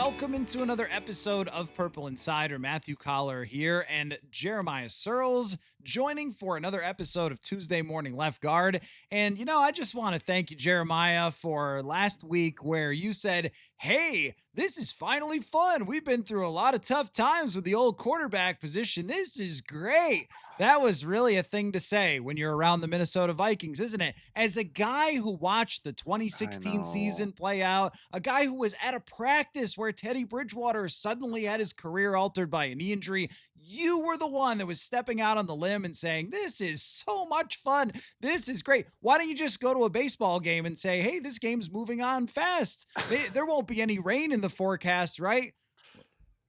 welcome into another episode of Purple Insider. Matthew Collar here and Jeremiah Sirles joining for another episode of Tuesday Morning Left Guard. And, I just want to thank you, Jeremiah, for last week where you said, hey, this is finally fun. We've been through a lot of tough times with the old quarterback position. This is great. That was really a thing to say when you're around the Minnesota Vikings, isn't it? As a guy who watched the I 2016 know. season play out, a guy who was at a practice where Teddy Bridgewater suddenly had his career altered by a knee injury, you were the one that was stepping out on the limb and saying, this is so much fun. This is great. Why don't you just go to a baseball game and say, hey, this game's moving on fast? There won't be any rain in the forecast, right?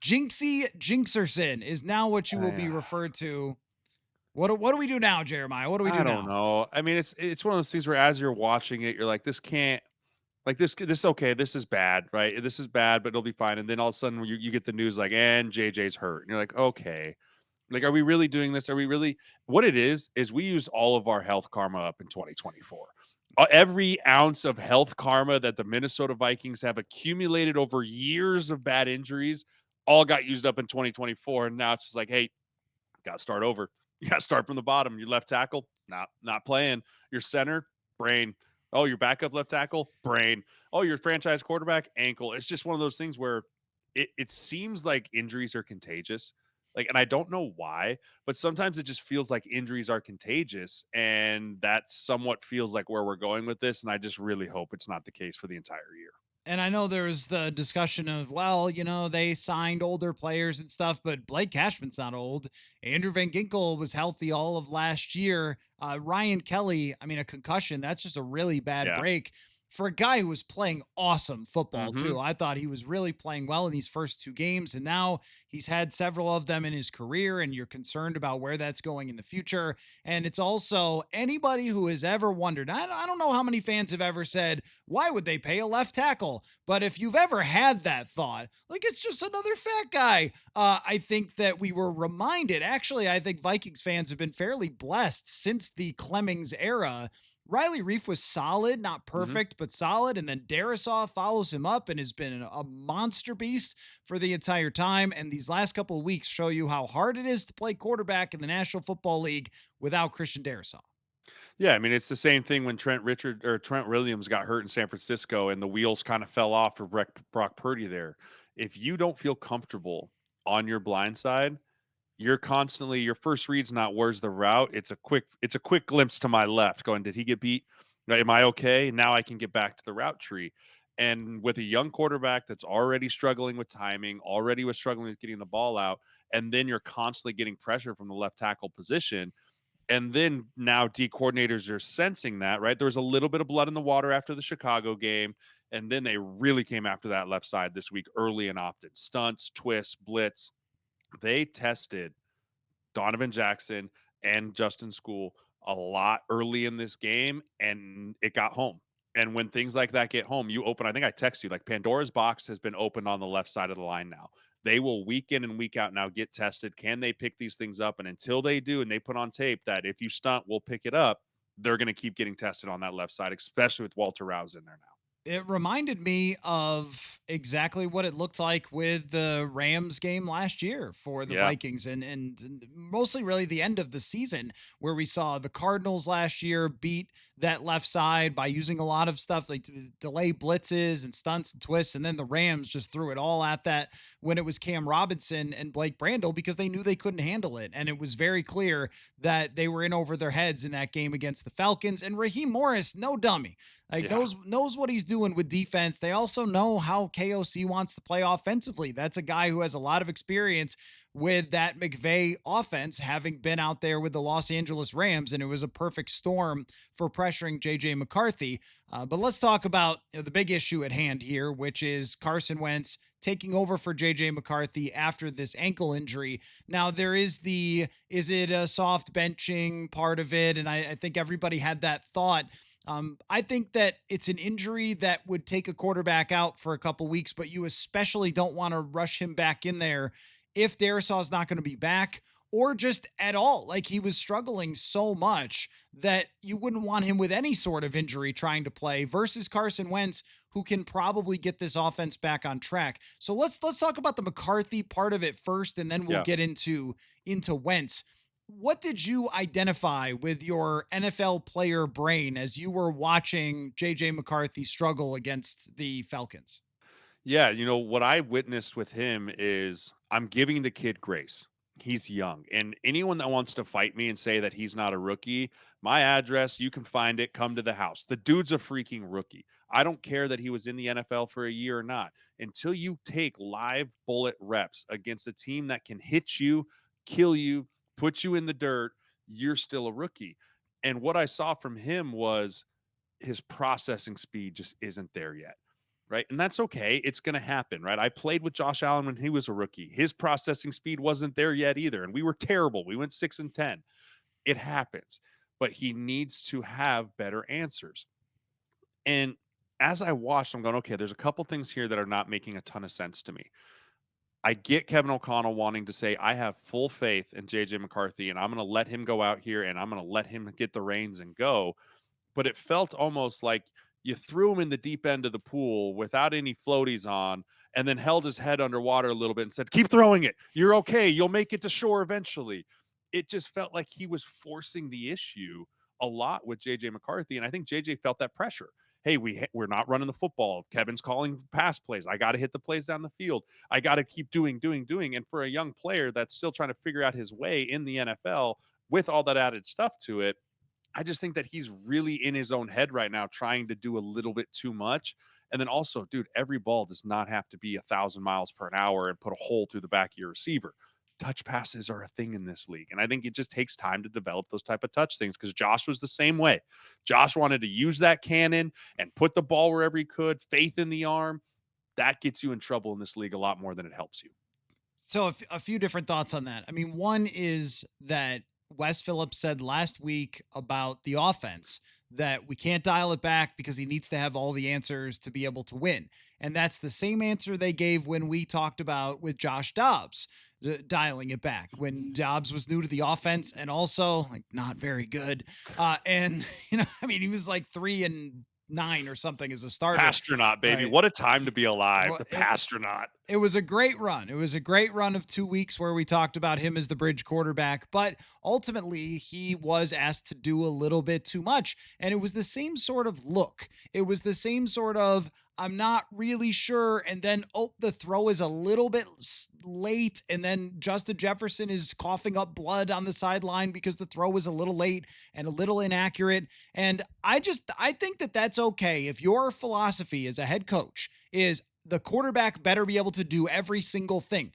Jinxie Jinxerson is now what you will be I, referred to. What do we do now, Jeremiah? What do we I do don't now? know. I mean, it's one of those things where as you're watching it, you're like, this can't like this okay, this is bad, right? This is bad, but it'll be fine. And then all of a sudden you get the news like, and JJ's hurt. And you're like, okay. Like, are we really doing this? Are we really what it is we used all of our health karma up in 2024. Every ounce of health karma that the Minnesota Vikings have accumulated over years of bad injuries all got used up in 2024. And now it's just like, hey, got to start over. You got to start from the bottom. Your left tackle, not playing. Your center, brain. Oh, your backup left tackle, brain. Oh, your franchise quarterback, ankle. It's just one of those things where it seems like injuries are contagious. Like, and I don't know why, but sometimes it just feels like injuries are contagious, and that somewhat feels like where we're going with this. And I just really hope it's not the case for the entire year. And I know there's the discussion of, well, they signed older players and stuff, but Blake Cashman's not old. Andrew Van Ginkel was healthy all of last year. Ryan Kelly, I mean, a concussion, that's just a really bad Yeah. break for a guy who was playing awesome football, Mm-hmm. too. I thought he was really playing well in these first two games, and now he's had several of them in his career, and you're concerned about where that's going in the future. And it's also anybody who has ever wondered, I don't know how many fans have ever said, why would they pay a left tackle? But if you've ever had that thought, like it's just another fat guy, I think that we were reminded. Actually, I think Vikings fans have been fairly blessed since the Clemmings era. Riley Reef was solid, not Mm-hmm. perfect, but solid. And then Darisaw follows him up and has been a monster beast for the entire time. And these last couple of weeks show you how hard it is to play quarterback in the National Football League without Christian Darisaw. Yeah, I mean, it's the same thing when Trent Williams got hurt in San Francisco and the wheels kind of fell off for Brock Purdy there. If you don't feel comfortable on your blind side, you're constantly your first read's not where's the route. It's a quick glimpse to my left going, did he get beat? Am I okay? Now I can get back to the route tree. And with a young quarterback that's already struggling with timing, already was struggling with getting the ball out, and then you're constantly getting pressure from the left tackle position, and then now D coordinators are sensing that, right? There was a little bit of blood in the water after the Chicago game. And then they really came after that left side this week early and often. Stunts, twists, blitz. They tested Donovan Jackson and Justin School a lot early in this game, and it got home. And when things like that get home, you open, I think I text you, like Pandora's box has been opened on the left side of the line now. They will week in and week out now get tested. Can they pick these things up? And until they do, and they put on tape that if you stunt, we'll pick it up, they're going to keep getting tested on that left side, especially with Walter Rouse in there now. It reminded me of exactly what it looked like with the Rams game last year for the Yeah. Vikings and mostly really the end of the season where we saw the Cardinals last year beat that left side by using a lot of stuff like delay blitzes and stunts and twists, and then the Rams just threw it all at that when it was Cam Robinson and Blake Brandel because they knew they couldn't handle it. And it was very clear that they were in over their heads in that game against the Falcons. And Raheem Morris, no dummy, like Yeah. knows what he's doing with defense. They also know how KOC wants to play offensively. That's a guy who has a lot of experience with that McVay offense, having been out there with the Los Angeles Rams, and it was a perfect storm for pressuring JJ McCarthy. But let's talk about the big issue at hand here, which is Carson Wentz taking over for JJ McCarthy after this ankle injury. Now, there is is it a soft benching part of it? And I think everybody had that thought. I think that it's an injury that would take a quarterback out for a couple weeks, but you especially don't want to rush him back in there if Darisaw's not going to be back or just at all. Like he was struggling so much that you wouldn't want him with any sort of injury trying to play versus Carson Wentz, who can probably get this offense back on track. So let's talk about the McCarthy part of it first, and then we'll Yeah. get into Wentz. What did you identify with your NFL player brain as you were watching JJ McCarthy struggle against the Falcons? Yeah, what I witnessed with him is I'm giving the kid grace. He's young. And anyone that wants to fight me and say that he's not a rookie, my address, you can find it, come to the house. The dude's a freaking rookie. I don't care that he was in the NFL for a year or not. Until you take live bullet reps against a team that can hit you, kill you, put you in the dirt, you're still a rookie. And what I saw from him was his processing speed just isn't there yet. Right. And that's okay. It's going to happen. Right. I played with Josh Allen when he was a rookie. His processing speed wasn't there yet either. And we were terrible. We went 6-10. It happens. But he needs to have better answers. And as I watched, I'm going, okay, there's a couple things here that are not making a ton of sense to me. I get Kevin O'Connell wanting to say, I have full faith in JJ McCarthy and I'm going to let him go out here and I'm going to let him get the reins and go. But it felt almost like you threw him in the deep end of the pool without any floaties on and then held his head underwater a little bit and said, keep throwing it. You're okay. You'll make it to shore eventually. It just felt like he was forcing the issue a lot with JJ McCarthy. And I think JJ felt that pressure. Hey, we're not running the football. Kevin's calling pass plays. I got to hit the plays down the field. I got to keep doing. And for a young player that's still trying to figure out his way in the NFL with all that added stuff to it, I just think that he's really in his own head right now, trying to do a little bit too much. And then also, dude, every ball does not have to be 1,000 miles per hour and put a hole through the back of your receiver. Touch passes are a thing in this league. And I think it just takes time to develop those type of touch things because Josh was the same way. Josh wanted to use that cannon and put the ball wherever he could, faith in the arm. That gets you in trouble in this league a lot more than it helps you. So a few different thoughts on that. I mean, one is that Wes Phillips said last week about the offense that we can't dial it back because he needs to have all the answers to be able to win. And that's the same answer they gave when we talked about with Josh Dobbs dialing it back when Dobbs was new to the offense and also like not very good. And I mean, he was like 3-9 or something as a starter. Pastronaut, baby. Right. What a time to be alive. Well, The Pastronaut. it was a great run. It was a great run of 2 weeks where we talked about him as the bridge quarterback, but ultimately he was asked to do a little bit too much. And it was the same sort of look. It was the same sort of, I'm not really sure. And then, the throw is a little bit late. And then Justin Jefferson is coughing up blood on the sideline because the throw was a little late and a little inaccurate. And I think that that's okay. If your philosophy as a head coach is the quarterback better be able to do every single thing.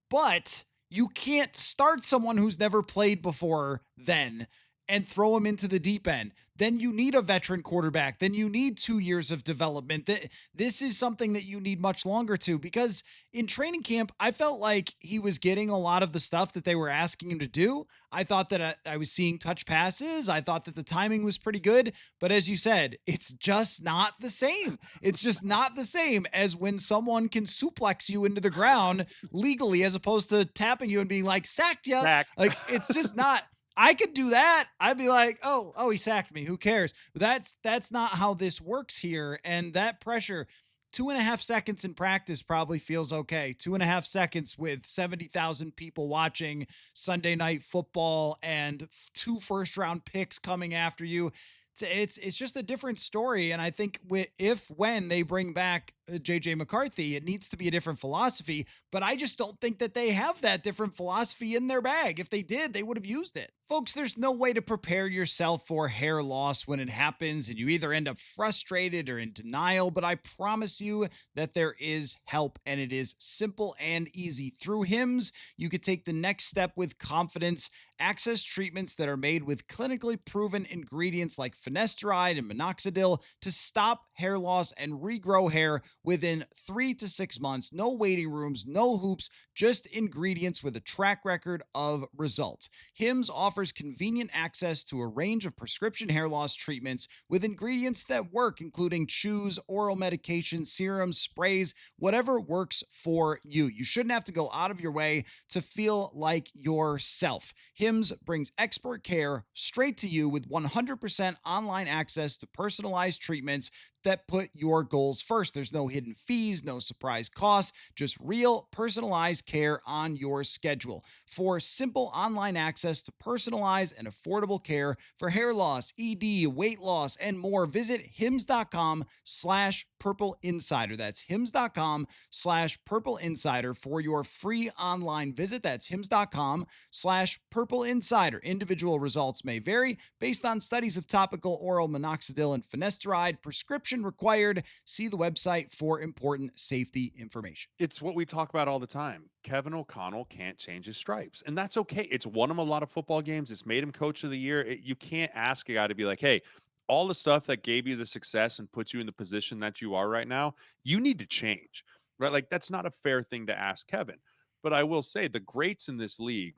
But you can't start someone who's never played before then and throw him into the deep end. Then you need a veteran quarterback. Then you need 2 years of development. This is something that you need much longer to, because in training camp, I felt like he was getting a lot of the stuff that they were asking him to do. I thought that I was seeing touch passes. I thought that the timing was pretty good. But as you said, it's just not the same. It's just not the same as when someone can suplex you into the ground legally as opposed to tapping you and being like, sacked you. Sack. Like, it's just not. I could do that. I'd be like, oh, he sacked me. Who cares? But that's not how this works here. And that pressure, 2.5 seconds in practice probably feels okay. 2.5 seconds with 70,000 people watching Sunday Night Football and 2 first-round picks coming after you. It's just a different story. And I think when they bring back JJ McCarthy, it needs to be a different philosophy. But I just don't think that they have that different philosophy in their bag. If they did, they would have used it. Folks, there's no way to prepare yourself for hair loss when it happens and you either end up frustrated or in denial. But I promise you that there is help, and it is simple and easy. Through Hims, you could take the next step with confidence. Access treatments that are made with clinically proven ingredients like finasteride and minoxidil to stop hair loss and regrow hair within 3 to 6 months. No waiting rooms, no hoops, just ingredients with a track record of results. Hims offers convenient access to a range of prescription hair loss treatments with ingredients that work, including chews, oral medications, serums, sprays, whatever works for you. You shouldn't have to go out of your way to feel like yourself. Hims brings expert care straight to you with 100% online access to personalized treatments that put your goals first. There's no hidden fees, no surprise costs, just real personalized care on your schedule. For simple online access to personalized and affordable care for hair loss, ED, weight loss, and more, visit hims.com/purple insider. That's hims.com/purple insider for your free online visit. That's hims.com/purple insider. Individual results may vary based on studies of topical oral minoxidil and finasteride. Prescription required. See the website for important safety information. It's what we talk about all the time. Kevin O'Connell can't change his stripes, and that's okay. It's won him a lot of football games. It's made him coach of the year. You can't ask a guy to be like, hey, all the stuff that gave you the success and put you in the position that you are right now, you need to change, right? Like, that's not a fair thing to ask Kevin. But I will say the greats in this league,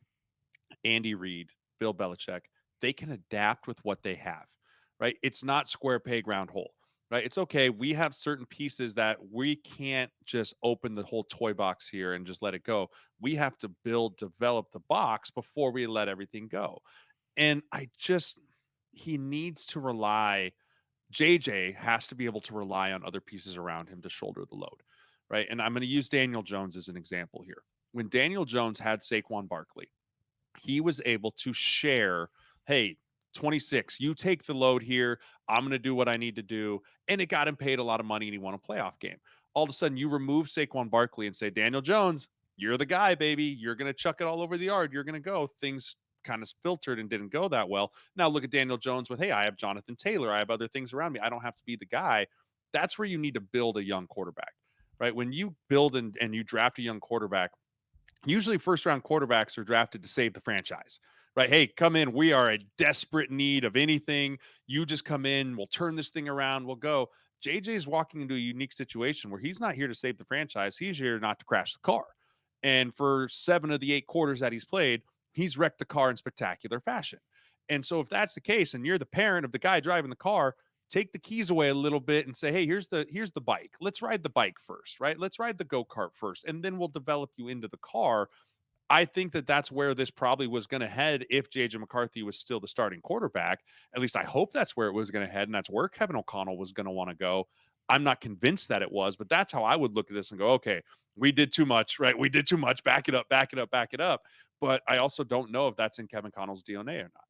Andy Reid, Bill Belichick, they can adapt with what they have, right? It's not square peg round hole, right? It's okay. We have certain pieces that we can't just open the whole toy box here and just let it go. We have to develop the box before we let everything go. And he needs to rely, JJ has to be able to rely on other pieces around him to shoulder the load, right? And I'm going to use Daniel Jones as an example here. When Daniel Jones had Saquon Barkley, he was able to share, hey, 26, you take the load here. I'm going to do what I need to do. And it got him paid a lot of money and he won a playoff game. All of a sudden, you remove Saquon Barkley and say, Daniel Jones, you're the guy, baby. You're going to chuck it all over the yard. You're going to go. Things kind of filtered and didn't go that well. Now look at Daniel Jones with, hey, I have Jonathan Taylor. I have other things around me. I don't have to be the guy. That's where you need to build a young quarterback, right? When you build and you draft a young quarterback, usually first round quarterbacks are drafted to save the franchise, right? Hey, come in. We are a desperate need of anything. You just come in. We'll turn this thing around. We'll go. JJ is walking into a unique situation where he's not here to save the franchise. He's here not to crash the car. And for 7 of the 8 quarters that he's played, he's wrecked the car in spectacular fashion. And so if that's the case and you're the parent of the guy driving the car, take the keys away a little bit and say, hey, here's the bike. Let's ride the bike first, right? Let's ride the go-kart first, and then we'll develop you into the car. I think that that's where this probably was going to head if JJ McCarthy was still the starting quarterback. At least I hope that's where it was going to head, and that's where Kevin O'Connell was going to want to go. I'm not convinced that it was, but that's how I would look at this and go, okay, we did too much, right? We did too much. Back it up, back it up, back it up. But I also don't know if that's in Kevin Connell's DNA or not.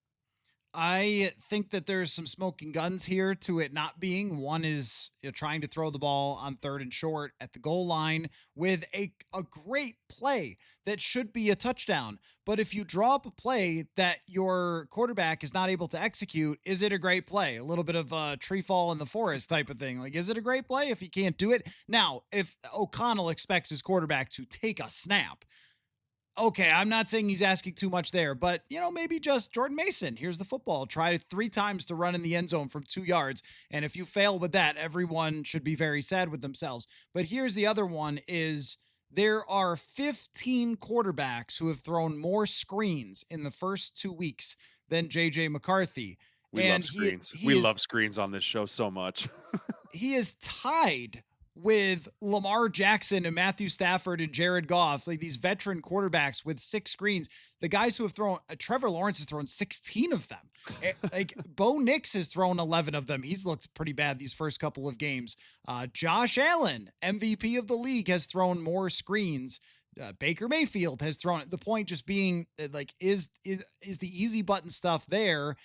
I think that there's some smoking guns here to it not being. One is, trying to throw the ball on 3rd and short at the goal line with a great play that should be a touchdown. But if you draw up a play that your quarterback is not able to execute, is it a great play? A little bit of a tree fall in the forest type of thing. Like, is it a great play if he can't do it? Now, if O'Connell expects his quarterback to take a snap, okay, I'm not saying he's asking too much there, but maybe just Jordan Mason. Here's the football. Try 3 times to run in the end zone from 2 yards. And if you fail with that, everyone should be very sad with themselves. But here's the other one is there are 15 quarterbacks who have thrown more screens in the first 2 weeks than JJ McCarthy. We love screens. We love screens on this show so much. He is tied with Lamar Jackson and Matthew Stafford and Jared Goff, like these veteran quarterbacks with 6 screens. The guys who have thrown, Trevor Lawrence has thrown 16 of them. Like Bo Nix has thrown 11 of them. He's looked pretty bad these first couple of games. Josh Allen, MVP of the league, has thrown more screens. Baker Mayfield has thrown it. The point just being like, is the easy button stuff there?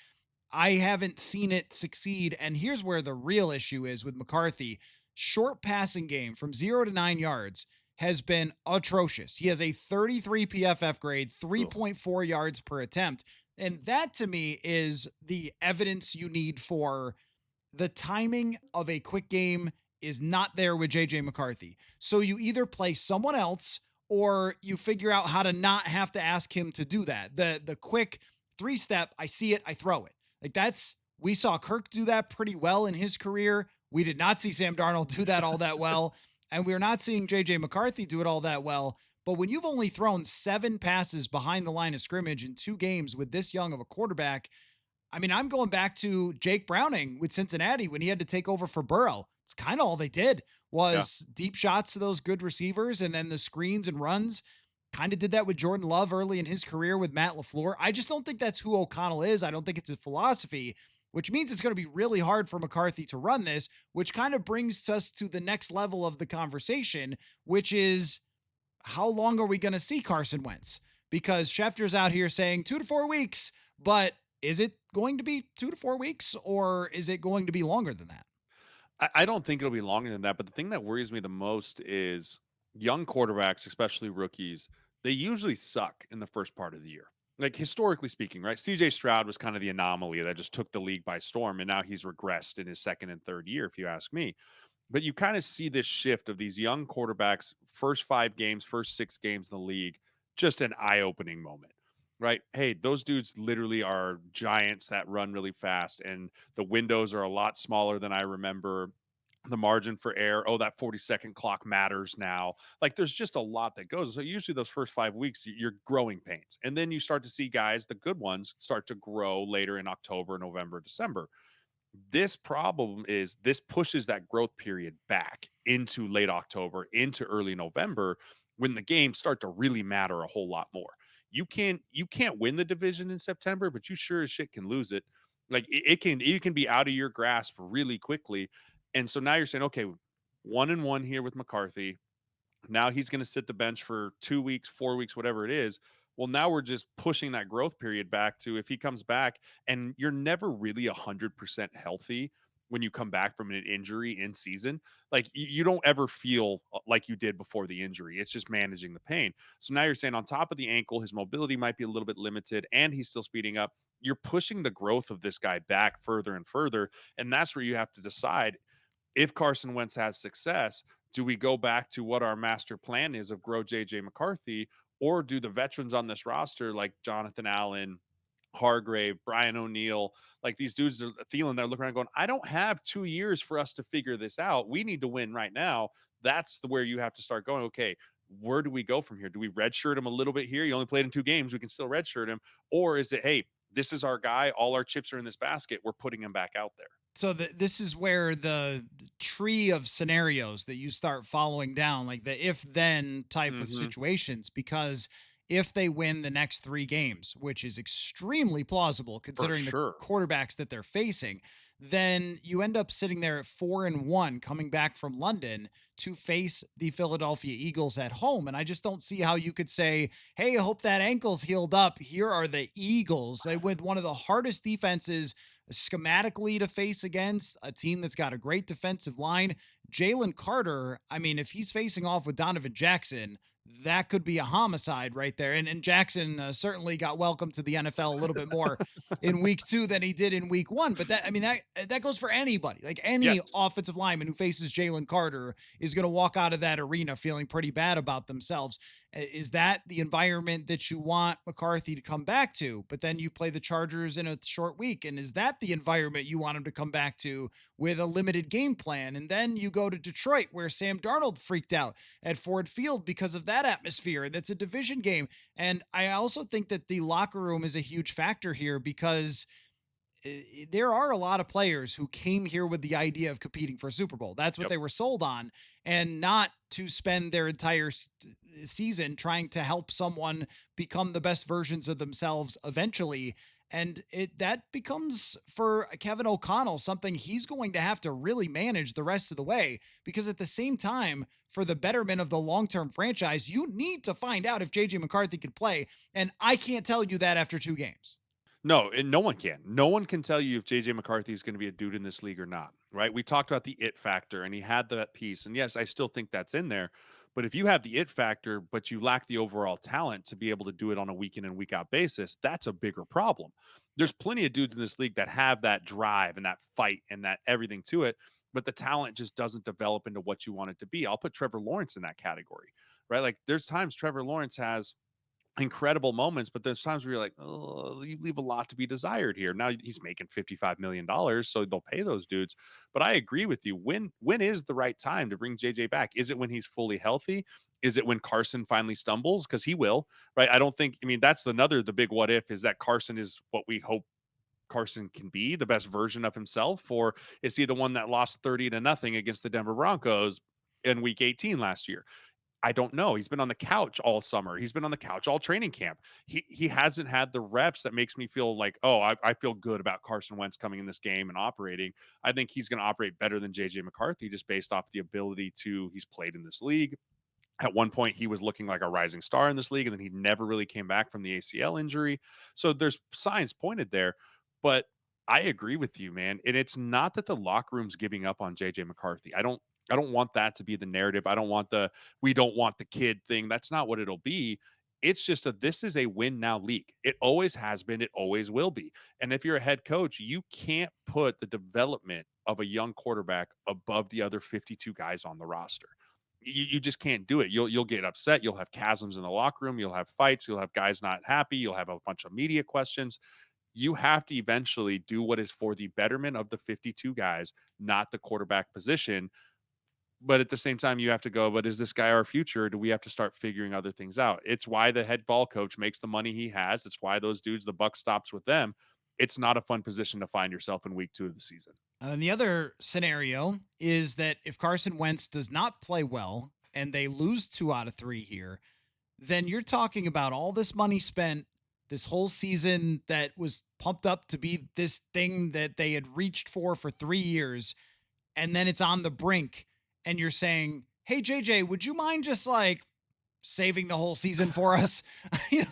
I haven't seen it succeed. And here's where the real issue is with McCarthy. Short passing game from 0 to 9 yards has been atrocious. He has a 33 PFF grade, 3.4 yards per attempt. And that to me is the evidence you need for the timing of a quick game is not there with JJ McCarthy. So you either play someone else or you figure out how to not have to ask him to do that. The quick 3-step, I see it, I throw it. Like we saw Kirk do that pretty well in his career. We did not see Sam Darnold do that all that well. and we're not seeing JJ McCarthy do it all that well. But when you've only thrown 7 passes behind the line of scrimmage in 2 games with this young of a quarterback, I mean, I'm going back to Jake Browning with Cincinnati when he had to take over for Burrow. It's kind of all they did Yeah. was deep shots to those good receivers, and then the screens and runs. Kind of did that with Jordan Love early in his career with Matt LaFleur. I just don't think that's who O'Connell is. I don't think it's a philosophy, which means it's going to be really hard for McCarthy to run this, which kind of brings us to the next level of the conversation, which is how long are we going to see Carson Wentz? Because Schefter's out here saying 2 to 4 weeks, but is it going to be 2 to 4 weeks or is it going to be longer than that? I don't think it'll be longer than that. But the thing that worries me the most is young quarterbacks, especially rookies, they usually suck in the first part of the year. Like historically speaking, right? CJ Stroud was kind of the anomaly that just took the league by storm. And now he's regressed in his second and third year, if you ask me. But you kind of see this shift of these young quarterbacks, first 5 games, first 6 games in the league, just an eye opening moment, right? Hey, those dudes literally are giants that run really fast, and the windows are a lot smaller than I remember. The margin for error, oh, that 40-second clock matters now. Like there's just a lot that goes. So usually those first 5 weeks, you're growing pains. And then you start to see guys, the good ones, start to grow later in October, November, December. This problem is this pushes that growth period back into late October, into early November, when the games start to really matter a whole lot more. You can't win the division in September, but you sure as shit can lose it. Like it can be out of your grasp really quickly. And so now you're saying, okay, 1-1 here with McCarthy. Now he's going to sit the bench for 2 weeks, 4 weeks, whatever it is. Well, now we're just pushing that growth period back to if he comes back, and you're never really 100% healthy when you come back from an injury in season. Like you don't ever feel like you did before the injury. It's just managing the pain. So now you're saying on top of the ankle, his mobility might be a little bit limited and he's still speeding up. You're pushing the growth of this guy back further and further. And that's where you have to decide if Carson Wentz has success, do we go back to what our master plan is of grow JJ McCarthy, or do the veterans on this roster like Jonathan Allen, Hargrave, Brian O'Neill, like these dudes are feeling they're looking around going, I don't have 2 years for us to figure this out. We need to win right now. That's where you have to start going, okay, where do we go from here? Do we redshirt him a little bit here? You only played in 2 games. We can still redshirt him. Or is it, hey, this is our guy. All our chips are in this basket. We're putting him back out there. So this is where the tree of scenarios that you start following down, like the if then type of Mm-hmm. situations, because if they win the next 3 games, which is extremely plausible For considering the sure. quarterbacks that they're facing, then you end up sitting there at 4-1 coming back from London to face the Philadelphia Eagles at home. And I just don't see how you could say, hey, I hope that ankle's healed up. Here are the Eagles with one of the hardest defenses schematically to face against a team that's got a great defensive line. Jalen Carter, I mean, if he's facing off with Donovan Jackson, that could be a homicide right there. And Jackson certainly got welcomed to the NFL a little bit more in week 2 than he did in week 1. But that, I mean, that goes for anybody. Like any Yes. offensive lineman who faces Jalen Carter is going to walk out of that arena feeling pretty bad about themselves. Is that the environment that you want McCarthy to come back to? But then you play the Chargers in a short week. And is that the environment you want him to come back to with a limited game plan? And then you go to Detroit where Sam Darnold freaked out at Ford Field because of that atmosphere. That's a division game. And I also think that the locker room is a huge factor here because there are a lot of players who came here with the idea of competing for a Super Bowl. That's what Yep. they were sold on, and not to spend their entire season trying to help someone become the best versions of themselves eventually. And that becomes for Kevin O'Connell something he's going to have to really manage the rest of the way, because at the same time, for the betterment of the long-term franchise, you need to find out if JJ McCarthy could play. And I can't tell you that after 2 games. No, and no one can. No one can tell you if JJ McCarthy is going to be a dude in this league or not, right? We talked about the it factor and he had that piece. And yes, I still think that's in there. But if you have the it factor, but you lack the overall talent to be able to do it on a week in and week out basis, that's a bigger problem. There's plenty of dudes in this league that have that drive and that fight and that everything to it, but the talent just doesn't develop into what you want it to be. I'll put Trevor Lawrence in that category, right? Like there's times Trevor Lawrence has incredible moments, but there's times where you're like, oh, you leave a lot to be desired here. Now he's making $55 million, so they'll pay those dudes. But I agree with you. When is the right time to bring JJ back? Is it when he's fully healthy? Is it when Carson finally stumbles? Because he will, right? I don't think. I mean, that's the big what if is that Carson is what we hope Carson can be, the best version of himself, or is he the one that lost 30-0 against the Denver Broncos in Week 18 last year? I don't know. He's been on the couch all summer. He's been on the couch all training camp. He hasn't had the reps that makes me feel like, oh, I feel good about Carson Wentz coming in this game and operating. I think he's going to operate better than JJ McCarthy just based off the ability to. He's played in this league. At one point, he was looking like a rising star in this league, and then he never really came back from the ACL injury. So there's signs pointed there, but I agree with you, man. And it's not that the locker room's giving up on JJ McCarthy. I don't want that to be the narrative. I don't want the we don't want the kid thing. That's not what it'll be. It's just this is a win now league. It always has been, it always will be. And if you're a head coach, you can't put the development of a young quarterback above the other 52 guys on the roster. You just can't do it. You'll get upset. You'll have chasms in the locker room. You'll have fights. You'll have guys not happy. You'll have a bunch of media questions. You have to eventually do what is for the betterment of the 52 guys, not the quarterback position. But at the same time, you have to go, but is this guy our future? Or do we have to start figuring other things out? It's why the head ball coach makes the money he has. It's why those dudes, the buck stops with them. It's not a fun position to find yourself in week 2 of the season. And the other scenario is that if Carson Wentz does not play well and they lose 2 out of 3 here, then you're talking about all this money spent this whole season that was pumped up to be this thing that they had reached for 3 years. And then it's on the brink. And you're saying, hey, JJ, would you mind just like saving the whole season for us?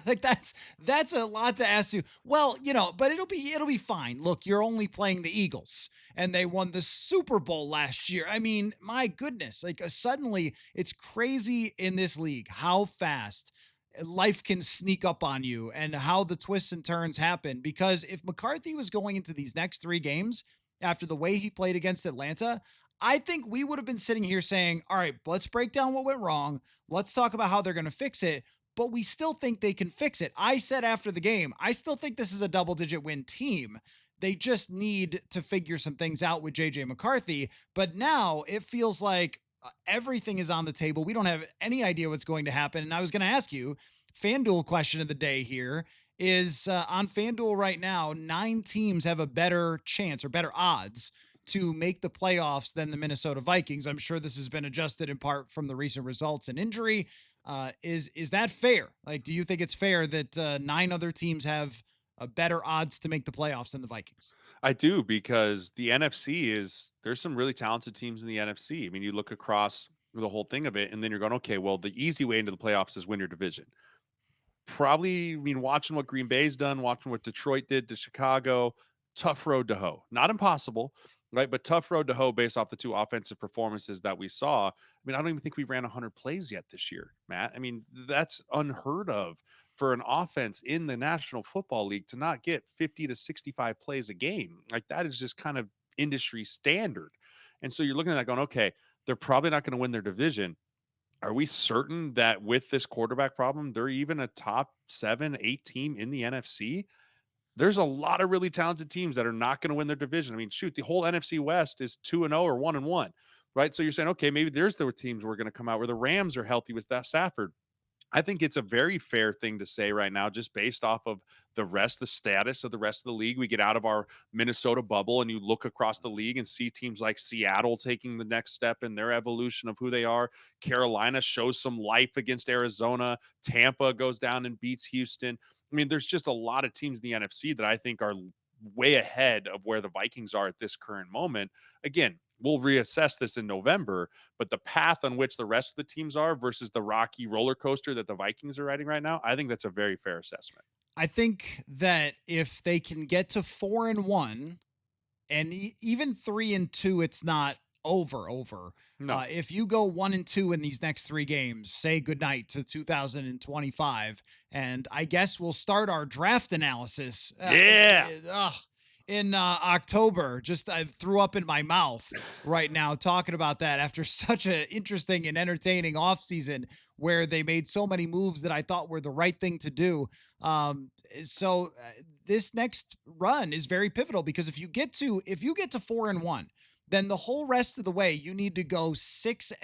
Like that's a lot to ask you. Well, but it'll be fine. Look, you're only playing the Eagles and they won the Super Bowl last year. I mean, my goodness, like suddenly it's crazy in this league how fast life can sneak up on you and how the twists and turns happen. Because if McCarthy was going into these next 3 games after the way he played against Atlanta, I think we would have been sitting here saying, all right, let's break down what went wrong. Let's talk about how they're going to fix it. But we still think they can fix it. I said after the game, I still think this is a double-digit win team. They just need to figure some things out with JJ McCarthy. But now it feels like everything is on the table. We don't have any idea what's going to happen. And I was going to ask you, FanDuel question of the day here is on FanDuel right now, 9 teams have a better chance or better odds to make the playoffs than the Minnesota Vikings. I'm sure this has been adjusted in part from the recent results and injury. Is that fair? Like, do you think it's fair that 9 other teams have better odds to make the playoffs than the Vikings? I do because the NFC there's some really talented teams in the NFC. I mean, you look across the whole thing of it, and then you're going, okay, well, the easy way into the playoffs is win your division. Probably, I mean, watching what Green Bay's done, watching what Detroit did to Chicago, tough road to hoe. Not impossible, right? But tough road to hoe based off the 2 offensive performances that we saw. I mean, I don't even think we ran 100 plays yet this year, Matt. I mean, that's unheard of for an offense in the National Football League to not get 50 to 65 plays a game. Like, that is just kind of industry standard. And so you're looking at that going, okay, they're probably not going to win their division. Are we certain that with this quarterback problem, they're even a top 7, 8 team in the NFC? There's a lot of really talented teams that are not going to win their division. I mean, shoot, the whole NFC West is 2-0 or 1-1, right? So you're saying, okay, maybe there's the teams we're going to come out where the Rams are healthy with that Stafford. I think it's a very fair thing to say right now, just based off of the status of the rest of the league. We get out of our Minnesota bubble and you look across the league and see teams like Seattle taking the next step in their evolution of who they are. Carolina shows some life against Arizona. Tampa goes down and beats Houston. I mean, there's just a lot of teams in the NFC that I think are way ahead of where the Vikings are at this current moment. Again, we'll reassess this in November, but the path on which the rest of the teams are versus the rocky roller coaster that the Vikings are riding right now, I think that's a very fair assessment. I think that if they can get to 4-1 and even 3-2, it's not over. No. If you go 1-2 in these next 3 games, say goodnight to 2025, and I guess we'll start our draft analysis. Yeah. in October. Just I threw up in my mouth right now talking about that after such an interesting and entertaining offseason where they made so many moves that I thought were the right thing to do. This next run is very pivotal because if you get to 4-1, then the whole rest of the way you need to go 6-7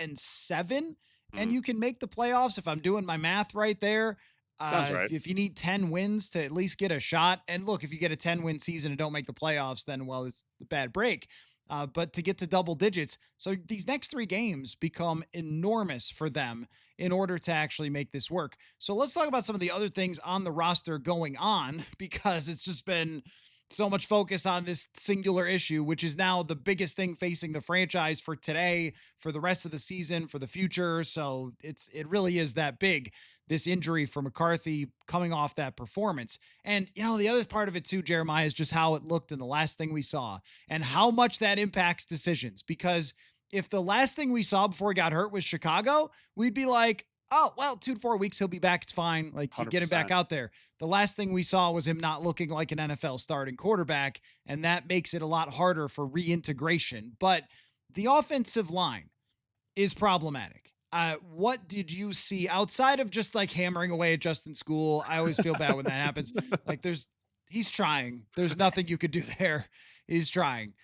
and Mm, you can make the playoffs if I'm doing my math right there. sounds If, right. if you need 10 wins to at least get a shot, and look, if you get a 10-win season and don't make the playoffs, then, well, it's a bad break. But to get to double digits, so these next three games become enormous for them in order to actually make this work. So let's talk about some of the other things on the roster going on because it's just been so much focus on this singular issue, which is now the biggest thing facing the franchise for today, for the rest of the season, for the future. So it really is that big, this injury for McCarthy coming off that performance. And, the other part of it too, Jeremiah, is just how it looked in the last thing we saw and how much that impacts decisions. Because if the last thing we saw before he got hurt was Chicago, we'd be like, oh, well, 2 to 4 weeks, he'll be back. It's fine. Like, you get him back 100%. out there. The last thing we saw was him not looking like an NFL starting quarterback. And that makes it a lot harder for reintegration. But the offensive line is problematic. What did you see outside of just like hammering away at Justin School? I always feel bad when that happens. Like he's trying. There's nothing you could do there. He's trying.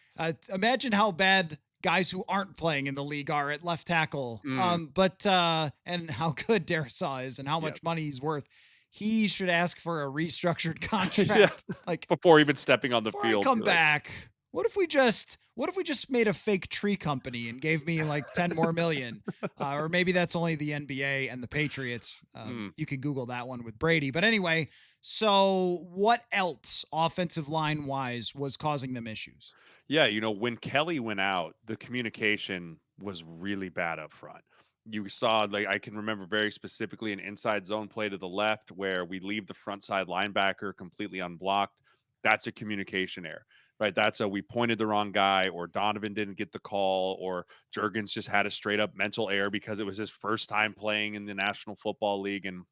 Imagine how bad guys who aren't playing in the league are at left tackle. Mm, And how good Darisaw is and how much yes. money he's worth. He should ask for a restructured Yeah. contract. Like, Before even stepping on the before I field, come be like, back, what if we just made a fake tree company and gave me like 10 more million? Or maybe that's only the NBA and the Patriots. mm. You could Google that one with Brady. But anyway, so what else offensive line wise was causing them issues? Yeah, when Kelly went out, the communication was really bad up front. You saw, like, I can remember very specifically an inside zone play to the left where we leave the front side linebacker completely unblocked. That's a communication error, right? That's a we pointed the wrong guy, or Donovan didn't get the call, or Jurgens just had a straight up mental error because it was his first time playing in the National Football League. And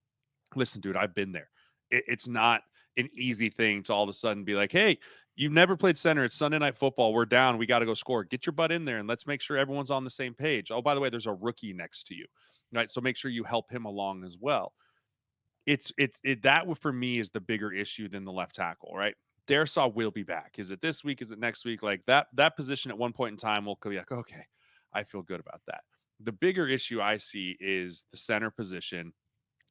listen, dude, I've been there. It's not an easy thing to all of a sudden be like, hey, you've never played center. It's Sunday Night Football. We're down. We got to go score. Get your butt in there and let's make sure everyone's on the same page. Oh, by the way, there's a rookie next to you, right? So make sure you help him along as well. That for me is the bigger issue than the left tackle, right? Darisaw will be back. Is it this week? Is it next week? Like that position at one point in time will be like, okay, I feel good about that. The bigger issue I see is the center position.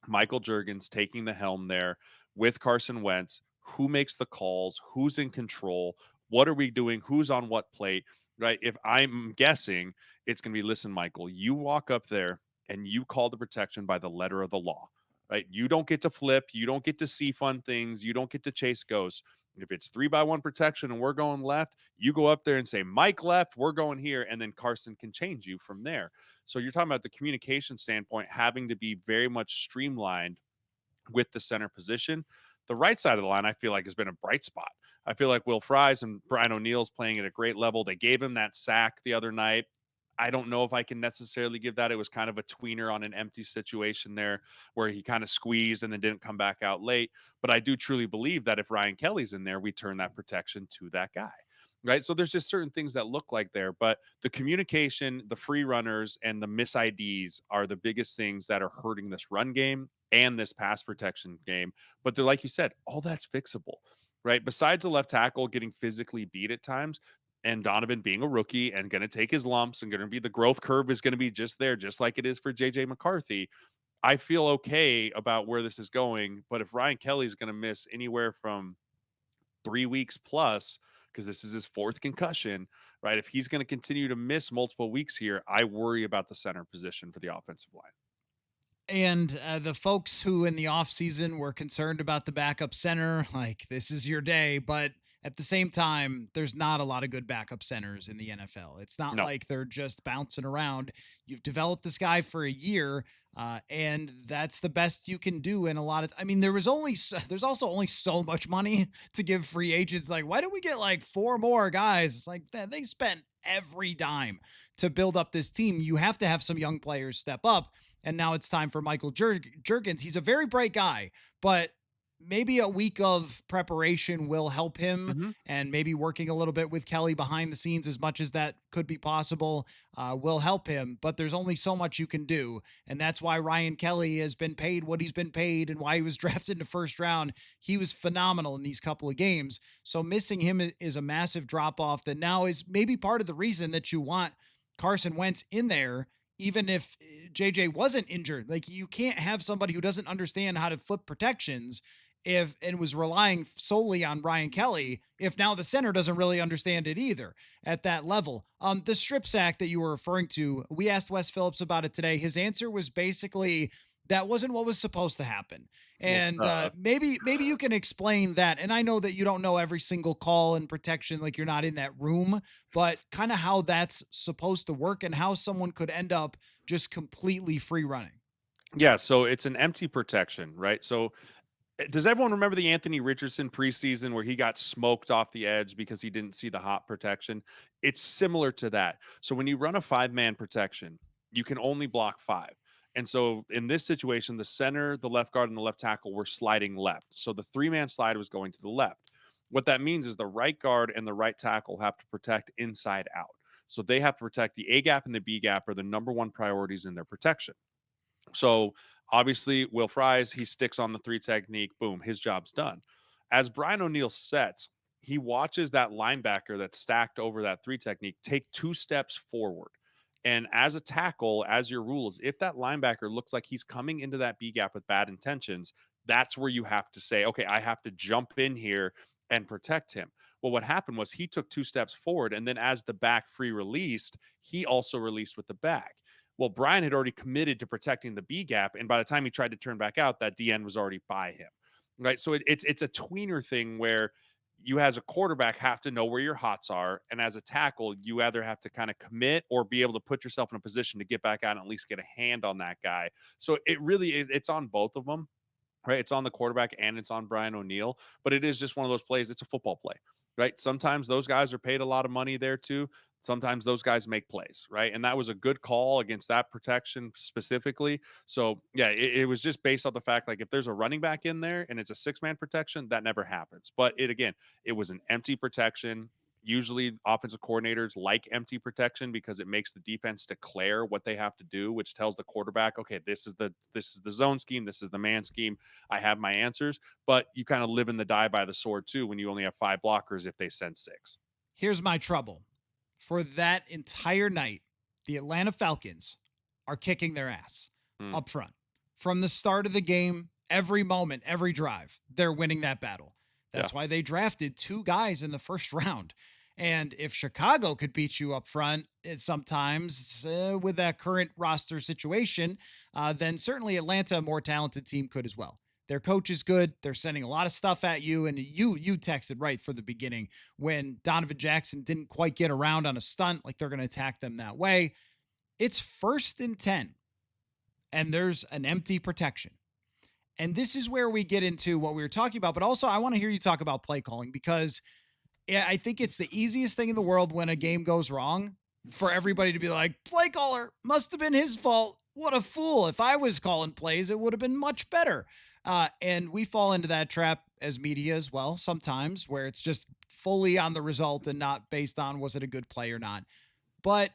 Michael Jurgens taking the helm there with Carson Wentz. Who makes the calls? Who's in control? What are we doing? Who's on what plate? Right. If I'm guessing, it's going to be listen, Michael, you walk up there and you call the protection by the letter of the law. Right. You don't get to flip. You don't get to see fun things. You don't get to chase ghosts. If it's 3-by-1 protection and we're going left, you go up there and say, Mike left, we're going here. And then Carson can change you from there. So you're talking about the communication standpoint having to be very much streamlined with the center position. The right side of the line, I feel like, has been a bright spot. I feel like Will Fries and Brian O'Neill's playing at a great level. They gave him that sack the other night. I don't know if I can necessarily give that. It was kind of a tweener on an empty situation there where he kind of squeezed and then didn't come back out late. But I do truly believe that if Ryan Kelly's in there, we turn that protection to that guy. Right. So there's just certain things that look like there, but the communication, the free runners, and the miss IDs are the biggest things that are hurting this run game and this pass protection game. But they're, like you said, all that's fixable, right? Besides the left tackle getting physically beat at times, and Donovan being a rookie and going to take his lumps and going to be the growth curve is going to be just there, just like it is for JJ McCarthy. I feel okay about where this is going. But if Ryan Kelly is going to miss anywhere from 3 weeks plus, because this is his fourth concussion, right? If he's going to continue to miss multiple weeks here, I worry about the center position for the offensive line. And the folks who in the offseason were concerned about the backup center, like, this is your day. But at the same time, there's not a lot of good backup centers in the NFL. It's not No, like they're just bouncing around. You've developed this guy for a year, and that's the best you can do. In a lot of, I mean, there's also only so much money to give free agents. Like, why don't we get like four more guys? It's like they spent every dime to build up this team. You have to have some young players step up, and now it's time for Michael Jurgens. He's a very bright guy, but maybe a week of preparation will help him, Mhm. and maybe working a little bit with Kelly behind the scenes as much as that could be possible will help him. But there's only so much you can do. And that's why Ryan Kelly has been paid what he's been paid and why he was drafted in the first round. He was phenomenal in these couple of games. So missing him is a massive drop off that now is maybe part of the reason that you want Carson Wentz in there, even if JJ wasn't injured. Like, you can't have somebody who doesn't understand how to flip protections if and was relying solely on Ryan Kelly, if now the center doesn't really understand it either at that level. The strip sack that you were referring to, we asked Wes Phillips about it today. His answer was basically that wasn't what was supposed to happen. Well, And maybe you can explain that. And I know that you don't know every single call and protection, like you're not in that room, but kind of how that's supposed to work and how someone could end up just completely free running. yeah, so it's an empty protection, right? So does everyone remember the Anthony Richardson preseason where he got smoked off the edge because he didn't see the hot protection? It's similar to that. So when you run a five-man protection, you can only block five. And so in this situation, the center, the left guard, and the left tackle were sliding left. So the three-man slide was going to the left. What that means is the right guard and the right tackle have to protect inside out. So they have to protect the A gap and the B gap are the number one priorities in their protection. So obviously, Will Fries, he sticks on the three technique. Boom, his job's done. As Brian O'Neill sets, he watches that linebacker that's stacked over that three technique take two steps forward. And as a tackle, as your rule is, if that linebacker looks like he's coming into that B gap with bad intentions, that's where you have to say, okay, I have to jump in here and protect him. Well, what happened was he took two steps forward. And then as the back free released, he also released with the back. Well, Brian had already committed to protecting the B gap, and by the time he tried to turn back out, that DN was already by him. Right. So it's a tweener thing where you as a quarterback have to know where your hots are. And as a tackle, you either have to kind of commit or be able to put yourself in a position to get back out and at least get a hand on that guy. So it's on both of them. Right. It's on the quarterback and it's on Brian O'Neill, but it is just one of those plays. It's a football play, right? Sometimes those guys are paid a lot of money there too. Sometimes those guys make plays, right? And that was a good call against that protection specifically. So, yeah, it was just based on the fact like if there's a running back in there and it's a six-man protection, that never happens. But again, it was an empty protection. Usually, offensive coordinators like empty protection because it makes the defense declare what they have to do, which tells the quarterback, okay, this is the zone scheme, this is the man scheme. I have my answers, but you kind of live in the die by the sword too when you only have five blockers if they send six. Here's my trouble. For that entire night, the Atlanta Falcons are kicking their ass Mm, up front. From the start of the game, every moment, every drive, they're winning that battle. yeah. That's why they drafted two guys in the first round. And if Chicago could beat you up front, sometimes with that current roster situation, then certainly Atlanta, a more talented team, could as well. Their coach is good. They're sending a lot of stuff at you, and you texted right for the beginning when Donovan Jackson didn't quite get around on a stunt, like they're going to attack them that way. It's 1st and 10, and there's an empty protection. And this is where we get into what we were talking about, but also I want to hear you talk about play calling because I think it's the easiest thing in the world when a game goes wrong for everybody to be like, play caller must have been his fault. What a fool. If I was calling plays, it would have been much better. And we fall into that trap as media as well, sometimes where it's just fully on the result and not based on was it a good play or not. But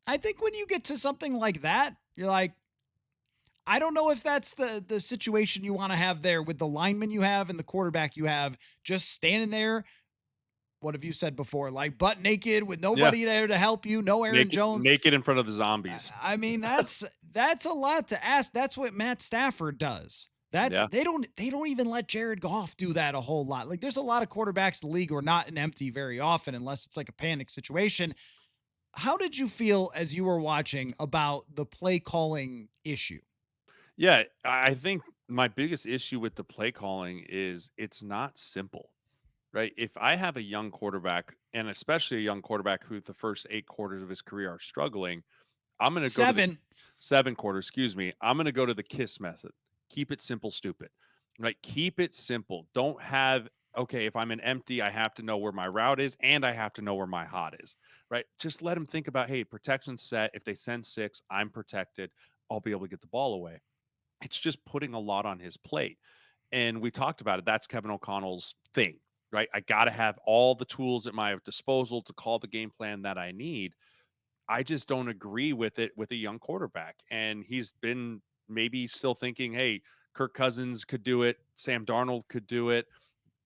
I think when you get to something like that, you're like, I don't know if that's the situation you want to have there with the lineman you have and the quarterback you have just standing there. What have you said before? Like butt naked with Yeah. nobody there to help you, no Aaron Naked, Jones. naked in front of the zombies. I mean, that's a lot to ask. That's what Matt Stafford does. That's Yeah. they don't even let Jared Goff do that a whole lot. Like there's a lot of quarterbacks in the league who are not in empty very often unless it's like a panic situation. How did you feel as you were watching about the play calling issue? Yeah. I think my biggest issue with the play calling is it's not simple. Right? If I have a young quarterback, and especially a young quarterback who the first 8 quarters of his career are struggling, I'm going to go to the 7. 7 quarters, excuse me. I'm going to go to the KISS method. Keep it simple, stupid. Right? Keep it simple. Don't have, okay, if I'm an empty, I have to know where my route is and I have to know where my hot is. Right? Just let him think about, hey, protection set. If they send six, I'm protected. I'll be able to get the ball away. It's just putting a lot on his plate. And we talked about it. That's Kevin O'Connell's thing, right? I got to have all the tools at my disposal to call the game plan that I need. I just don't agree with it with a young quarterback. And he's been maybe still thinking, hey, Kirk Cousins could do it. Sam Darnold could do it.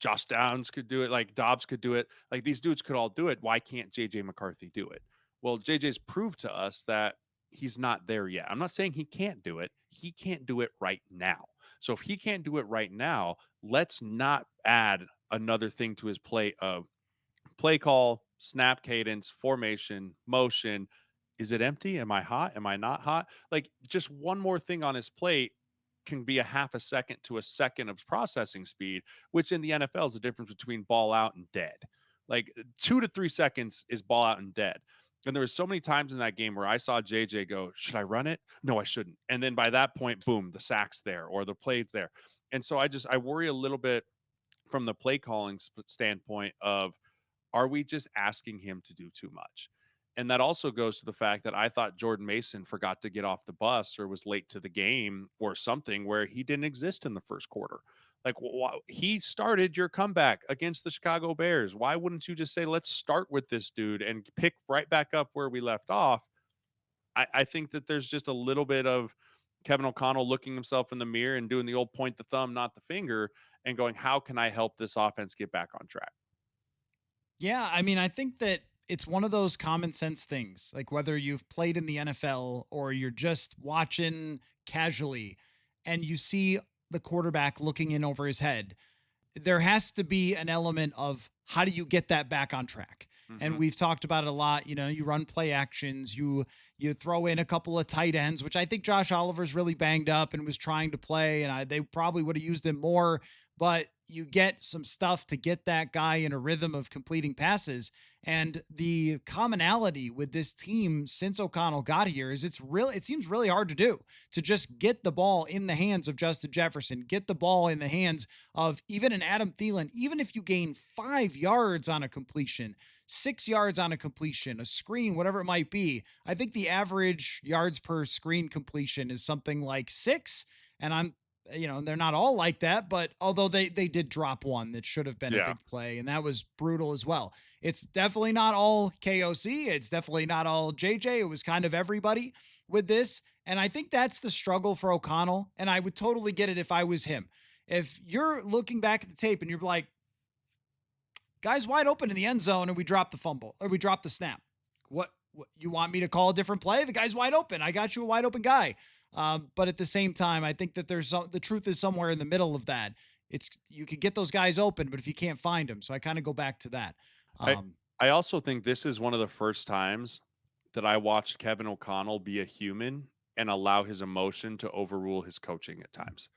Josh Downs could do it. Like Dobbs could do it. Like these dudes could all do it. Why can't JJ McCarthy do it? Well, JJ's proved to us that he's not there yet. I'm not saying he can't do it. He can't do it right now. So if he can't do it right now, let's not add another thing to his plate of play call, snap cadence, formation, motion. Is it empty? Am I hot? Am I not hot? Like just one more thing on his plate can be a half a second to a second of processing speed, which in the NFL is the difference between ball out and dead. Like 2 to 3 seconds is ball out and dead. And there was so many times in that game where I saw JJ go, should I run it? No, I shouldn't. And then by that point, boom, the sack's there or the play's there. And so I worry a little bit from the play calling standpoint of are we just asking him to do too much? And that also goes to the fact that I thought Jordan Mason forgot to get off the bus or was late to the game or something where he didn't exist in the first quarter. Like he started your comeback against the Chicago Bears. Why wouldn't you just say, let's start with this dude and pick right back up where we left off? I think that there's just a little bit of Kevin O'Connell looking himself in the mirror and doing the old point the thumb, not the finger, and going, how can I help this offense get back on track? Yeah, I mean, I think that it's one of those common sense things, like whether you've played in the NFL or you're just watching casually and you see the quarterback looking in over his head, there has to be an element of how do you get that back on track? And Mm-hmm. we've talked about it a lot. You run play actions, you throw in a couple of tight ends, which I think Josh Oliver's really banged up and was trying to play, and they probably would have used him more. But you get some stuff to get that guy in a rhythm of completing passes. And the commonality with this team since O'Connell got here is it seems really hard to do to just get the ball in the hands of Justin Jefferson, get the ball in the hands of even an Adam Thielen, even if you gain 5 yards on a completion, 6 yards on a completion, a screen, whatever it might be. I think the average yards per screen completion is something like 6. And they're not all like that, but although they did drop one that should have been a Yeah. big play, and that was brutal as well. It's definitely not all KOC. It's definitely not all JJ. It was kind of everybody with this. And I think that's the struggle for O'Connell. And I would totally get it if I was him. If you're looking back at the tape and you're like, guy's wide open in the end zone and we drop the fumble or we drop the snap. What you want me to call a different play? The guy's wide open. I got you a wide open guy. But at the same time, I think that the truth is somewhere in the middle of that. It's you could get those guys open, but if you can't find them, so I kind of go back to that. I Um, I also think this is one of the first times that I watched Kevin O'Connell be a human and allow his emotion to overrule his coaching at times.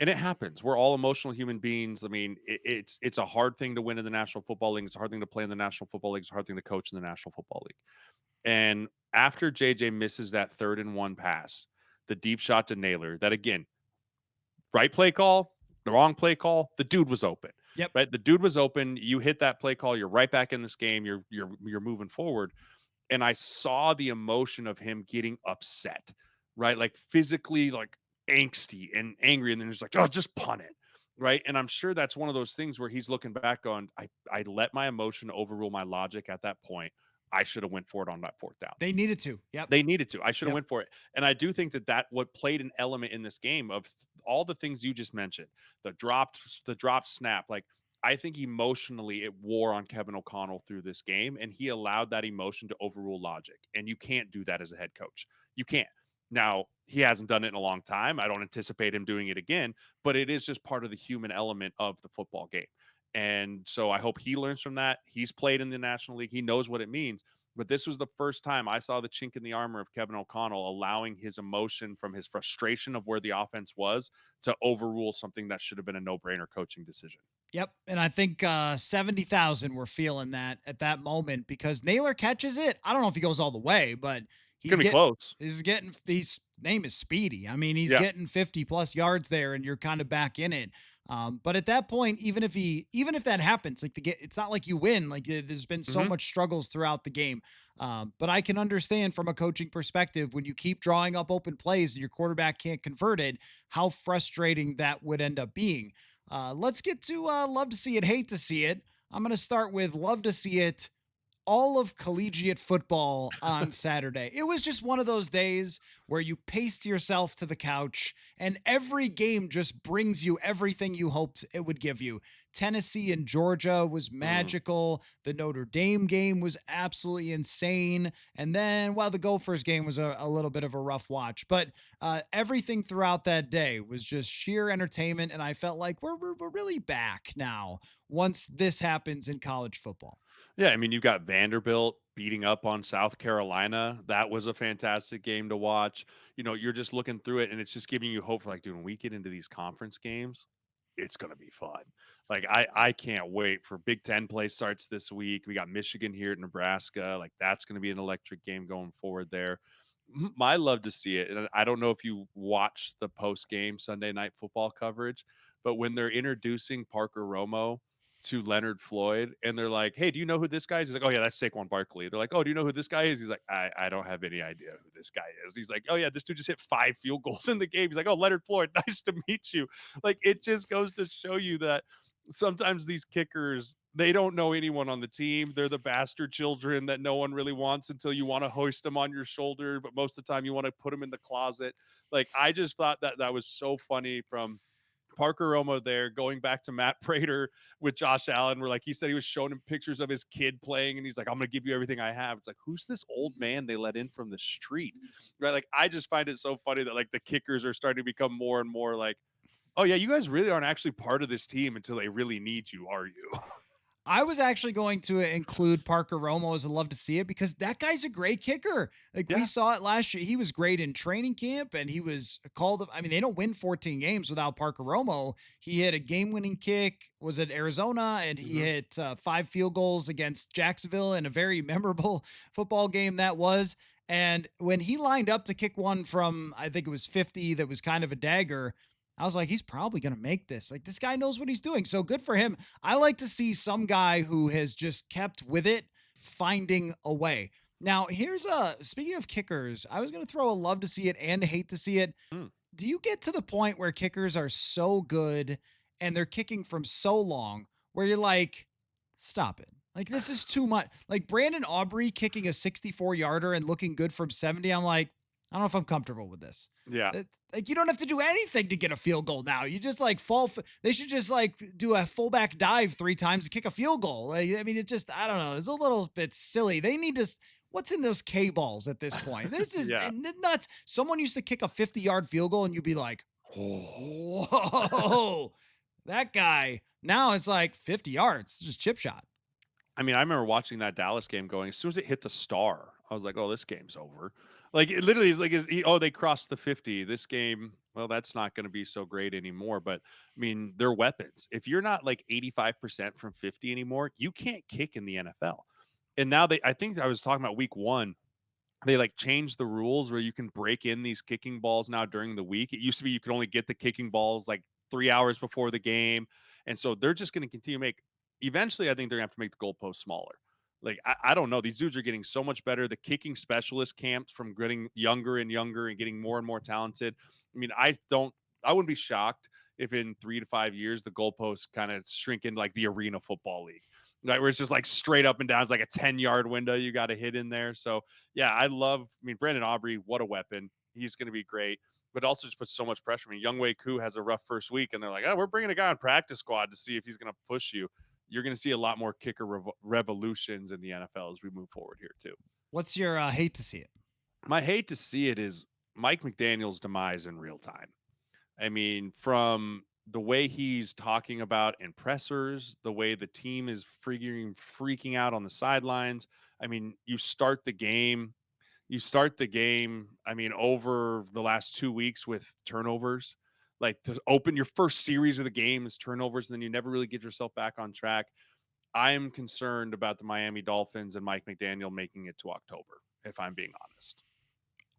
And it happens. We're all emotional human beings. I mean, it's a hard thing to win in the National Football League. It's a hard thing to play in the National Football League. It's a hard thing to coach in the National Football League. And after JJ misses that 3rd-and-1 pass, the deep shot to Naylor, that again, right play call, the wrong play call, the dude was open. yep. Right? The dude was open. You hit that play call, you're right back in this game. You're moving forward. And I saw the emotion of him getting upset, right? Like physically like angsty and angry. And then he's like, oh, just punt it. Right. And I'm sure that's one of those things where he's looking back on, I let my emotion overrule my logic at that point. I should have went for it on that 4th down. They needed to. Yep. They needed to. I should have Yep. went for it. And I do think that what played an element in this game of all the things you just mentioned, the dropped snap, like I think emotionally it wore on Kevin O'Connell through this game, and he allowed that emotion to overrule logic. And you can't do that as a head coach. You can't. Now, he hasn't done it in a long time. I don't anticipate him doing it again, but it is just part of the human element of the football game. And so I hope he learns from that. He's played in the National League. He knows what it means. But this was the first time I saw the chink in the armor of Kevin O'Connell allowing his emotion from his frustration of where the offense was to overrule something that should have been a no-brainer coaching decision. Yep. And I think 70,000 were feeling that at that moment because Naylor catches it. I don't know if he goes all the way, but It's gonna be close. his name is Speedy. I mean, he's Yeah. getting 50 plus yards there and you're kind of back in it. But at that point, even if that happens, like it's not like you win, like there's been so Mhm. much struggles throughout the game. But I can understand from a coaching perspective, when you keep drawing up open plays and your quarterback can't convert it, how frustrating that would end up being. Let's get to love to see it, hate to see it. I'm going to start with love to see it all of collegiate football on Saturday. It was just one of those days where you paced yourself to the couch and every game just brings you everything you hoped it would give you. Tennessee and Georgia was Mm. magical. The Notre Dame game was absolutely insane. And then, while the Gophers game was a little bit of a rough watch, but everything throughout that day was just sheer entertainment. And I felt like we're really back now once this happens in college football. Yeah, I mean, you've got Vanderbilt beating up on South Carolina. That was a fantastic game to watch. You're just looking through it and it's just giving you hope for like, dude, when we get into these conference games, it's gonna be fun. Like I can't wait for Big Ten play starts this week. We got Michigan here at Nebraska. Like that's gonna be an electric game going forward there. I love to see it. And I don't know if you watch the post game Sunday night football coverage, but when they're introducing Parker Romo to Leonard Floyd, and they're like, "Hey, do you know who this guy is?" He's like, "Oh yeah, that's Saquon Barkley." They're like, "Oh, do you know who this guy is?" He's like, "I don't have any idea who this guy is." He's like, "Oh yeah, this dude just hit 5 field goals in the game." He's like, "Oh, Leonard Floyd, nice to meet you." Like it just goes to show you that sometimes these kickers they don't know anyone on the team. They're the bastard children that no one really wants until you want to hoist them on your shoulder, but most of the time you want to put them in the closet. Like I just thought that that was so funny from Parker Romo there, going back to Matt Prater with Josh Allen, where like he said he was showing him pictures of his kid playing, and he's like, "I'm going to give you everything I have." It's like, who's this old man they let in from the street, right? Like, I just find it so funny that like the kickers are starting to become more and more like, "Oh yeah, you guys really aren't actually part of this team until they really need you, are you?" I was actually going to include Parker Romo as a love to see it because that guy's a great kicker. Like we Yeah. saw it last year. He was great in training camp and he was called. I mean, they don't win 14 games without Parker Romo. He hit a game winning kick, was at Arizona, and he Hmm. hit 5 field goals against Jacksonville in a very memorable football game that was. And when he lined up to kick one from, I think it was 50, that was kind of a dagger, I was like, he's probably going to make this. Like, this guy knows what he's doing. So good for him. I like to see some guy who has just kept with it finding a way. Now, here's a speaking of kickers, I was going to throw a love to see it and a hate to see it. Mm. Do you get to the point where kickers are so good and they're kicking from so long where you're like, stop it? Like, this is too much. Like, Brandon Aubrey kicking a 64 yarder and looking good from 70. I'm like, I don't know if I'm comfortable with this. Yeah. Like, you don't have to do anything to get a field goal now. You just like fall. They should just like do a fullback dive 3 times and kick a field goal. Like, I mean, it just, I don't know. It's a little bit silly. They need to, what's in those K balls at this point? This is Yeah. nuts. Someone used to kick a 50-yard field goal and you'd be like, whoa, that guy. Now it's like 50 yards, it's just chip shot. I mean, I remember watching that Dallas game going, as soon as it hit the star, I was like, "Oh, this game's over." Like, it literally is like, "Oh, they crossed the 50. This game, well, that's not gonna be so great anymore." But, I mean, they're weapons. If you're not, like, 85% from 50 anymore, you can't kick in the NFL. And now I think I was talking about week 1, they, like, changed the rules where you can break in these kicking balls now during the week. It used to be you could only get the kicking balls, like, 3 hours before the game, and so they're just gonna continue to make eventually, I think they're gonna have to make the goalpost smaller. Like, I don't know, these dudes are getting so much better. The kicking specialist camps from getting younger and younger and getting more and more talented. I mean, I wouldn't be shocked if in 3 to 5 years, the goalposts kinda shrink into, like, the Arena Football League, right? Where it's just, like, straight up and down. It's like a 10-yard window you gotta hit in there, so yeah, I mean, Brandon Aubrey, what a weapon. He's going to be great, but also just puts so much pressure. I mean, Youngwei Koo has a rough first week, and they're like, "Oh, we're bringing a guy on practice squad to see if he's going to push you." You're going to see a lot more kicker revolutions in the NFL as we move forward here too. What's your hate to see it? My hate to see it is Mike McDaniel's demise in real time. I mean, from the way he's talking about impressors, the way the team is freaking out on the sidelines. I mean, you start the game, I mean, over the last 2 weeks with turnovers. Like, to open your first series of the game is turnovers, and then you never really get yourself back on track. I am concerned about the Miami Dolphins and Mike McDaniel making it to October, if I'm being honest.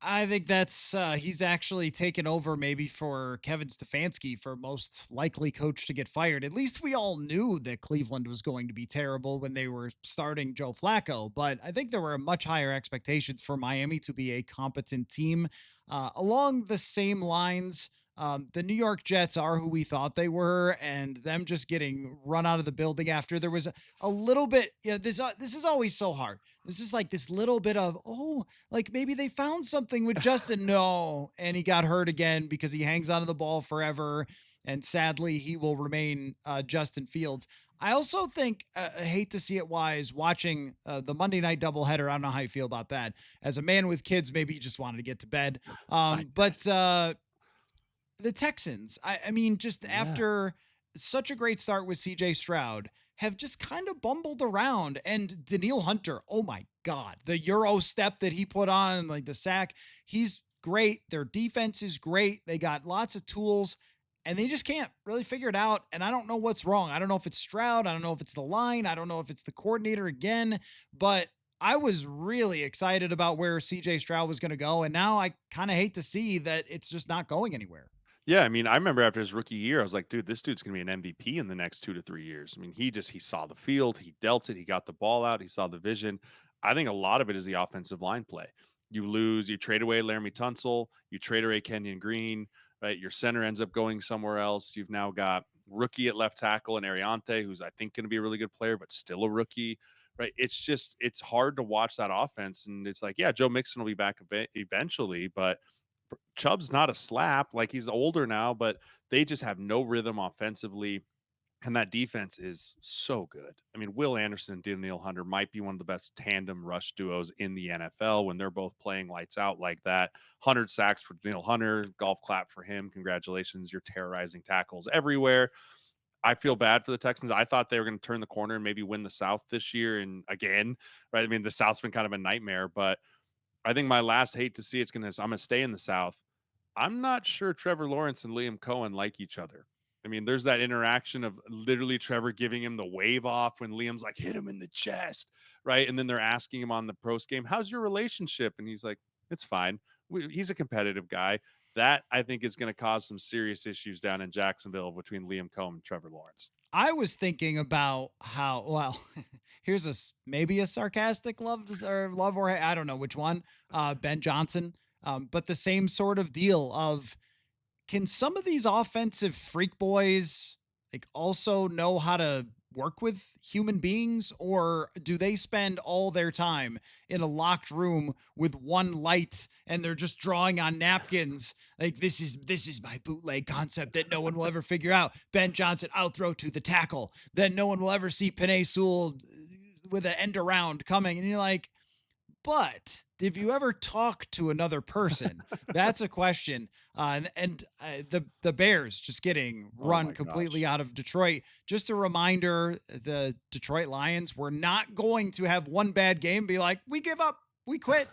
I think that's he's actually taken over maybe for Kevin Stefanski for most likely coach to get fired. At least we all knew that Cleveland was going to be terrible when they were starting Joe Flacco, but I think there were much higher expectations for Miami to be a competent team. Along the same lines, The New York Jets are who we thought they were, and them just getting run out of the building after there was a little bit. Yeah, this is always so hard. This is like this little bit of, oh, like maybe they found something with Justin. No, and he got hurt again because he hangs onto the ball forever, and sadly he will remain Justin Fields. I also think, I hate to see it wise, watching the Monday night doubleheader. I don't know how you feel about that. As a man with kids, maybe you just wanted to get to bed. I But the Texans, I mean, just Yeah. after such a great start with CJ Stroud, have just kind of bumbled around. And Daniil Hunter, oh my God, the Euro step that he put on, like the sack, he's great. Their defense is great. They got lots of tools and they just can't really figure it out. And I don't know what's wrong. I don't know if it's Stroud. I don't know if it's the line. I don't know if it's the coordinator again, but I was really excited about where CJ Stroud was going to go. And now I kind of hate to see that it's just not going anywhere. Yeah, I mean, I remember after his rookie year, I was like, dude, this dude's gonna be an MVP in the next 2 to 3 years. I mean, he saw the field, he dealt it, he got the ball out, he saw the vision. I think a lot of it is the offensive line play. You trade away Laramie Tunsil, you trade away Kenyon Green, right? Your center ends up going somewhere else. You've now got rookie at left tackle and Ariante, who's I think gonna be a really good player, but still a rookie. Right. It's hard to watch that offense. And it's like, yeah, Joe Mixon will be back eventually, but Chubb's not a slap. Like he's older now, but they just have no rhythm offensively. And that defense is so good. I mean, Will Anderson and Daniel Hunter might be one of the best tandem rush duos in the NFL when they're both playing lights out like that. 100 sacks for Daniel Hunter, golf clap for him. Congratulations. You're terrorizing tackles everywhere. I feel bad for the Texans. I thought they were going to turn the corner and maybe win the South this year. And again, right? I mean, the South's been kind of a nightmare, but I think my last hate to see I'm gonna stay in the South. I'm not sure Trevor Lawrence and Liam Cohen like each other. I mean, there's that interaction of literally Trevor giving him the wave off when Liam's like, hit him in the chest, right? And then they're asking him on the post game, how's your relationship? And he's like, it's fine. He's a competitive guy. That I think is going to cause some serious issues down in Jacksonville between Liam Cohen and Trevor Lawrence. I was thinking about how, well, here's maybe a sarcastic love or I don't know which one, Ben Johnson, but the same sort of deal of, can some of these offensive freak boys like also know how to work with human beings, or do they spend all their time in a locked room with one light and they're just drawing on napkins like, this is my bootleg concept that no one will ever figure out? Ben Johnson, I'll throw to the tackle, then no one will ever see Penei Sewell with an end around coming, and you're like, but if you ever talk to another person, that's a question. The Bears just getting Oh run my completely gosh. out of Detroit. Just a reminder: the Detroit Lions were not going to have one bad game, be like, we give up, we quit.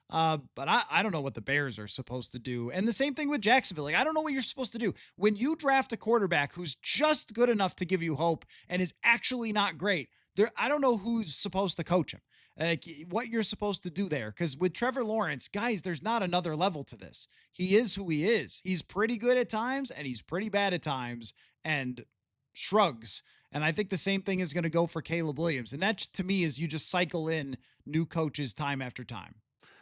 But I don't know what the Bears are supposed to do. And the same thing with Jacksonville. Like, I don't know what you're supposed to do. When you draft a quarterback who's just good enough to give you hope and is actually not great, I don't know who's supposed to coach him, like what you're supposed to do there. Because with Trevor Lawrence, guys, there's not another level to this. He is who he is. He's pretty good at times and he's pretty bad at times and shrugs. And I think the same thing is going to go for Caleb Williams. And that to me is, you just cycle in new coaches time after time.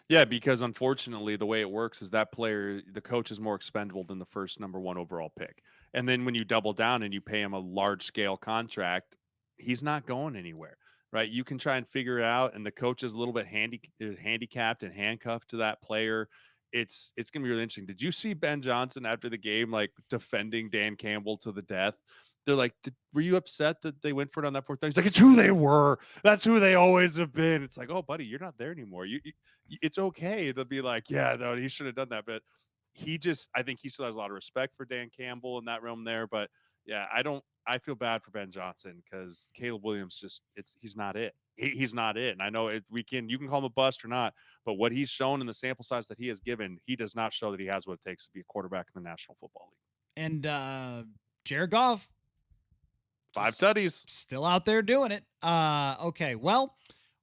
Yeah, because unfortunately, the way it works is that the coach is more expendable than the first number one overall pick. And then when you double down and you pay him a large scale contract, he's not going anywhere, right? You can try and figure it out, and the coach is a little bit handicapped and handcuffed to that player. It's gonna be really interesting. Did you see Ben Johnson after the game, like defending Dan Campbell to the death? They're like, were you upset that they went for it on that fourth down? He's like, it's who they were. That's who they always have been. It's like, oh, buddy, you're not there anymore. It's okay to be like, yeah, no, he should have done that. But I think he still has a lot of respect for Dan Campbell in that realm there. But yeah, I feel bad for Ben Johnson because Caleb Williams he's not it. He's not it. And I know you can call him a bust or not, but what he's shown in the sample size that he has given, he does not show that he has what it takes to be a quarterback in the National Football League. And Jared Goff, Five just tutties. still out there doing it. Okay, well,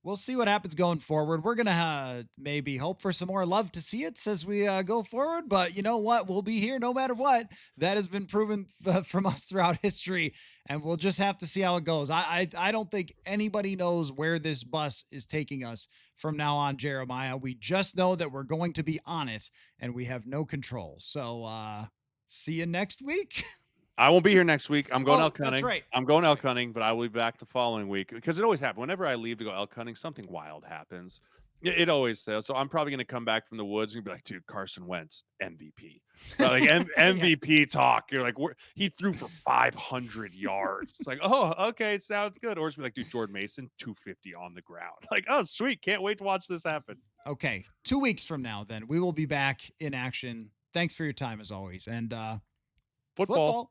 we'll see what happens going forward. We're gonna maybe hope for some more love to see it as we go forward. But you know what? We'll be here no matter what. That has been proven from us throughout history, and we'll just have to see how it goes. I don't think anybody knows where this bus is taking us from now on, Jeremiah. We just know that we're going to be on it, and we have no control. So See you next week. I won't be here next week. I'm going Oh, elk that's hunting. right. I'm going That's elk right. hunting, but I will be back the following week because it always happens. Whenever I leave to go elk hunting, something wild happens. It always does. So I'm probably going to come back from the woods and be like, dude, Carson Wentz, MVP. But like Yeah. MVP talk. You're like, he threw for 500 yards. It's like, oh, okay, sounds good. Or it's be like, dude, Jordan Mason, 250 on the ground. Like, oh, sweet. Can't wait to watch this happen. Okay. 2 weeks from now, then we will be back in action. Thanks for your time as always. And Football. football.